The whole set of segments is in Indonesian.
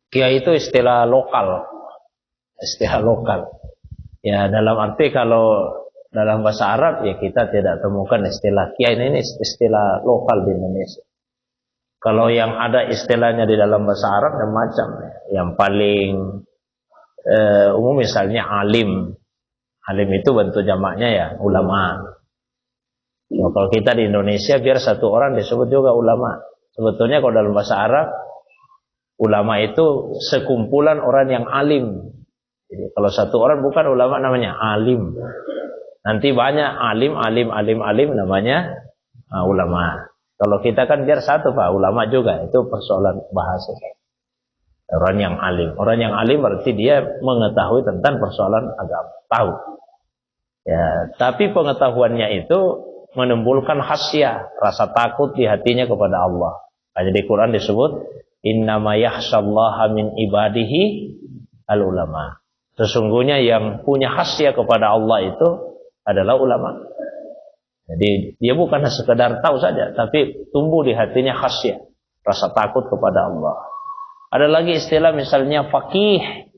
Kiai itu istilah lokal. Istilah lokal. Ya, dalam arti kalau dalam bahasa Arab ya kita tidak temukan istilah kiai, ini istilah lokal di Indonesia. Kalau yang ada istilahnya di dalam bahasa Arab ada macam. Yang paling umum misalnya alim. Alim itu bentuk jamaknya ya ulama. Nah, kalau kita di Indonesia biar satu orang disebut juga ulama. Sebetulnya kalau dalam bahasa Arab ulama itu sekumpulan orang yang alim. Jadi kalau satu orang bukan ulama namanya alim. Nanti banyak alim namanya ulama. Kalau kita kan biar satu Pak, ulama juga. Itu persoalan bahasa. Orang yang alim. Orang yang alim berarti dia mengetahui tentang persoalan agama. Tahu. Ya, tapi pengetahuannya itu menimbulkan khasyah, rasa takut di hatinya kepada Allah. Jadi di Quran disebut innama yakhsyallaha min ibadihi al-ulama. Sesungguhnya yang punya khasyah kepada Allah itu adalah ulama. Jadi dia bukan sekedar tahu saja, tapi tumbuh di hatinya khasyah, rasa takut kepada Allah. Ada lagi istilah misalnya faqih.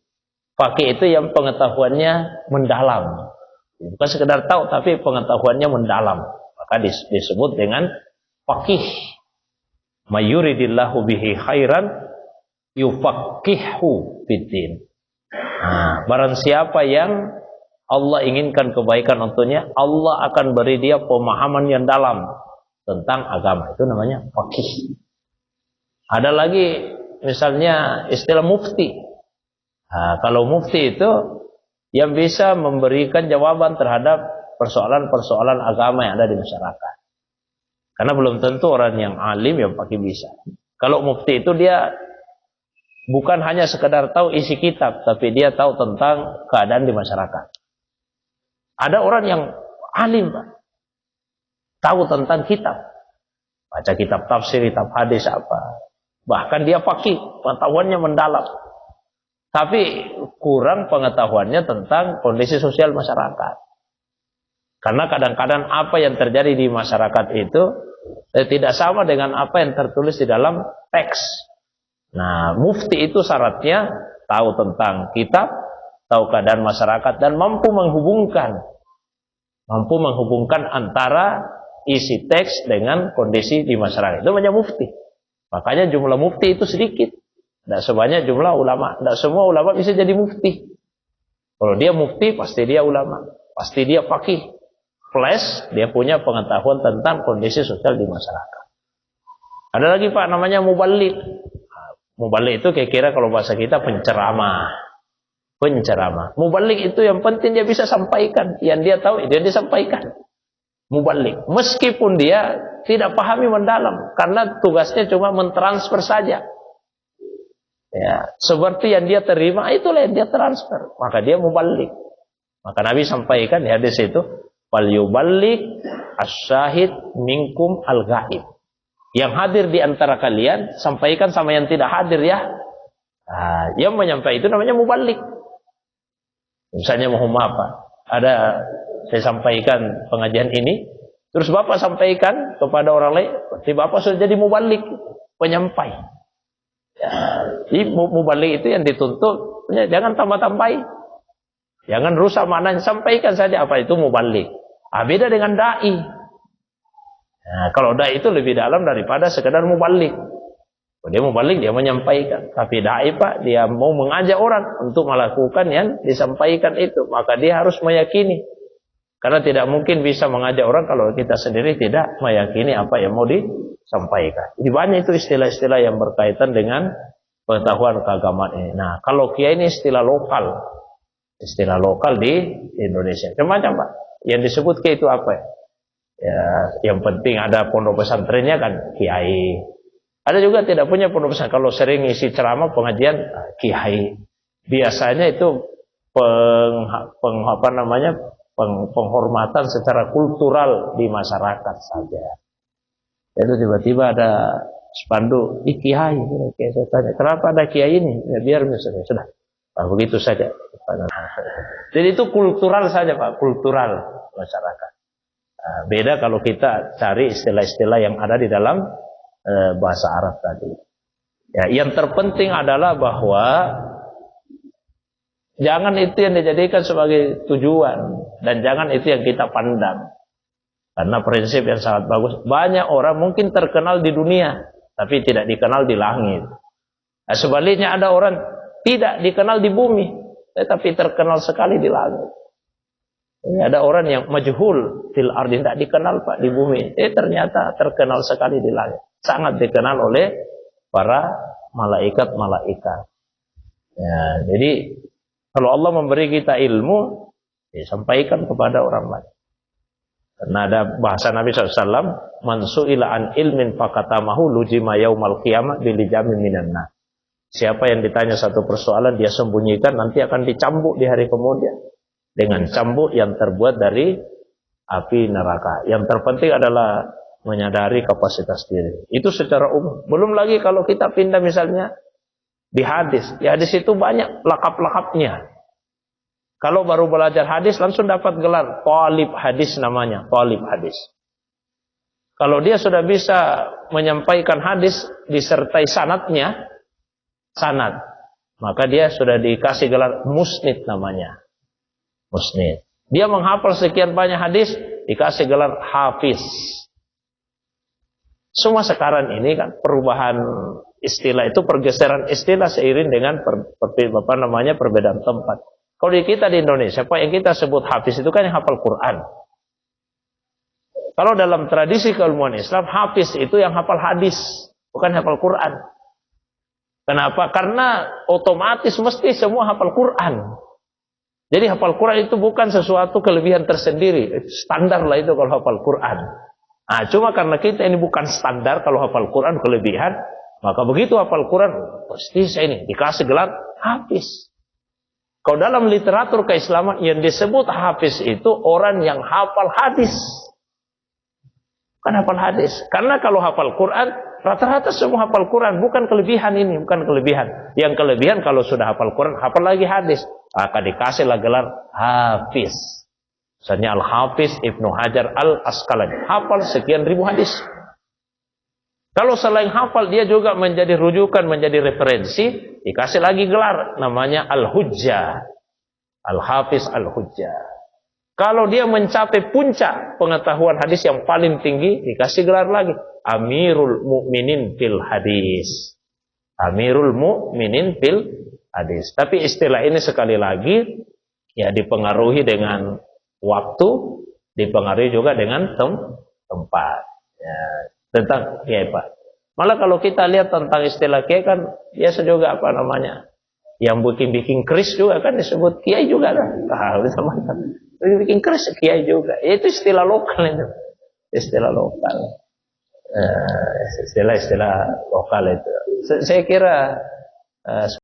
Faqih itu yang pengetahuannya mendalam. Bukan sekedar tahu, tapi pengetahuannya mendalam. Maka disebut dengan faqih. Mayuridillahu bihi khairan yufaqihu fiddin. Nah, barang siapa yang Allah inginkan kebaikan untuknya, Allah akan beri dia pemahaman yang dalam tentang agama. Itu namanya faqih. Ada lagi misalnya istilah mufti. Nah, kalau mufti itu yang bisa memberikan jawaban terhadap persoalan-persoalan agama yang ada di masyarakat. Karena belum tentu orang yang alim yang pakai bisa. Kalau mufti itu dia bukan hanya sekedar tahu isi kitab, tapi dia tahu tentang keadaan di masyarakat. Ada orang yang alim, Pak. Tahu tentang kitab. Baca kitab tafsir, kitab hadis apa. Bahkan dia faqih, pengetahuannya mendalam. Tapi kurang pengetahuannya tentang kondisi sosial masyarakat. Karena kadang-kadang apa yang terjadi di masyarakat itu tidak sama dengan apa yang tertulis di dalam teks. Nah, mufti itu syaratnya tahu tentang kitab, tahu keadaan masyarakat, dan mampu menghubungkan antara isi teks dengan kondisi di masyarakat. Itu namanya mufti. Makanya jumlah mufti itu sedikit. Tidak sebanyak jumlah ulama. Tidak semua ulama bisa jadi mufti. Kalau dia mufti, pasti dia ulama. Pasti dia faqih. Plus, dia punya pengetahuan tentang kondisi sosial di masyarakat. Ada lagi Pak, namanya muballigh. Muballigh itu kira-kira kalau bahasa kita penceramah. Penceramah. Muballigh itu yang penting dia bisa sampaikan. Yang dia tahu, dia disampaikan. Muballigh. Meskipun dia tidak pahami mendalam. Karena tugasnya cuma mentransfer saja. Ya, seperti yang dia terima, itulah yang dia transfer. Maka dia muballigh. Maka Nabi sampaikan di hadis itu, wal yuballigh asyahid minkum al-ghaib. Yang hadir di antara kalian sampaikan sama yang tidak hadir ya. Nah, yang menyampaikan itu namanya muballigh. Misalnya mau apa? Saya sampaikan pengajian ini, terus Bapak sampaikan kepada orang lain, berarti Bapak sudah jadi muballigh, penyampai. Ya, jadi muballigh itu yang dituntut, jangan tambah-tambahi. Jangan rusak maknanya, sampaikan saja apa itu muballigh. Beda dengan dai. Nah, kalau dai itu lebih dalam daripada sekedar muballigh. Dia muballigh, dia menyampaikan. Tapi dai Pak, dia mau mengajak orang untuk melakukan yang disampaikan itu. Maka dia harus meyakini. Karena tidak mungkin bisa mengajak orang kalau kita sendiri tidak meyakini apa yang mau disampaikan. Jadi banyak itu istilah-istilah yang berkaitan dengan pengetahuan keagamaan ini. Nah, kalau kiai ini istilah lokal. Istilah lokal di Indonesia. Macam-macam Pak. Yang disebut kiai itu apa ya? Ya, yang penting ada pondok pesantrennya kan kiai. Ada juga tidak punya pondok pesantren. Kalau sering isi ceramah pengajian kiai. Biasanya itu penghormatan secara kultural di masyarakat saja. Itu tiba-tiba ada spanduk di kiai. Saya tanya, kenapa ada kiai ini? Ya, biar misalnya sudah. Begitu saja. Jadi itu kultural saja Pak, kultural masyarakat. Beda kalau kita cari istilah-istilah yang ada di dalam bahasa Arab tadi. Ya, yang terpenting adalah bahwa jangan itu yang dijadikan sebagai tujuan dan jangan itu yang kita pandang. Karena prinsip yang sangat bagus. Banyak orang mungkin terkenal di dunia, tapi tidak dikenal di langit. Nah, sebaliknya ada orang tidak dikenal di bumi, tetapi terkenal sekali di langit. Ini ada orang yang majhul fil ardi, tidak dikenal Pak di bumi, ternyata terkenal sekali di langit. Sangat dikenal oleh para malaikat-malaikat. Ya, jadi kalau Allah memberi kita ilmu, sampaikan kepada orang lain. Karena ada bahasa Nabi SAW, man su'ila an ilmin fakatamahu lujima yaumal qiyamah bilijami minanna. Siapa yang ditanya satu persoalan dia sembunyikan, nanti akan dicambuk di hari kemudian dengan cambuk yang terbuat dari api neraka. Yang terpenting adalah menyadari kapasitas diri. Itu secara umum. Belum lagi kalau kita pindah misalnya di hadis. Di hadis itu banyak lakap-lakapnya. Kalau baru belajar hadis langsung dapat gelar talib hadis namanya, talib hadis. Kalau dia sudah bisa menyampaikan hadis disertai sanadnya, sanad, maka dia sudah dikasih gelar musnid namanya. Musnid. Dia menghafal sekian banyak hadis, dikasih gelar hafiz. Semua sekarang ini kan perubahan istilah itu, pergeseran istilah seiring dengan perbedaan tempat. Kalau di kita di Indonesia, apa yang kita sebut hafiz itu kan yang hafal Quran. Kalau dalam tradisi keilmuan Islam, hafiz itu yang hafal hadis, bukan hafal Quran. Kenapa? Karena otomatis mesti semua hafal Quran. Jadi hafal Quran itu bukan sesuatu kelebihan tersendiri. Standar lah itu kalau hafal Quran. Nah, cuma karena kita ini bukan standar, kalau hafal Quran kelebihan, maka begitu hafal Quran, pasti saya ini dikasih gelar hafiz. Kalau dalam literatur keislaman yang disebut hafiz itu orang yang hafal hadis. Bukan hafal hadis. Karena kalau hafal Quran, rata-rata semua hafal Quran. Bukan kelebihan ini, bukan kelebihan. Yang kelebihan kalau sudah hafal Quran, hafal lagi hadis. Maka dikasihlah gelar hafiz. Misalnya Al-Hafiz Ibnu Hajar Al-Asqalani. Hafal sekian ribu hadis. Kalau selain hafal dia juga menjadi rujukan, menjadi referensi, dikasih lagi gelar namanya Al-Hujjah. Al-Hafiz Al-Hujjah. Kalau dia mencapai puncak pengetahuan hadis yang paling tinggi, dikasih gelar lagi Amirul Mukminin fil Hadis. Amirul Mukminin fil Hadis. Tapi istilah ini sekali lagi ya dipengaruhi dengan waktu, dipengaruhi juga dengan tempat. Ya. Tentang kiai Pak. Malah kalau kita lihat tentang istilah kiai kan biasa juga apa namanya, yang bikin keris juga kan disebut kiai juga kan. Teman-teman bikin keris kiai juga. Itu istilah lokal itu. Istilah lokal. Istilah lokal itu. Saya kira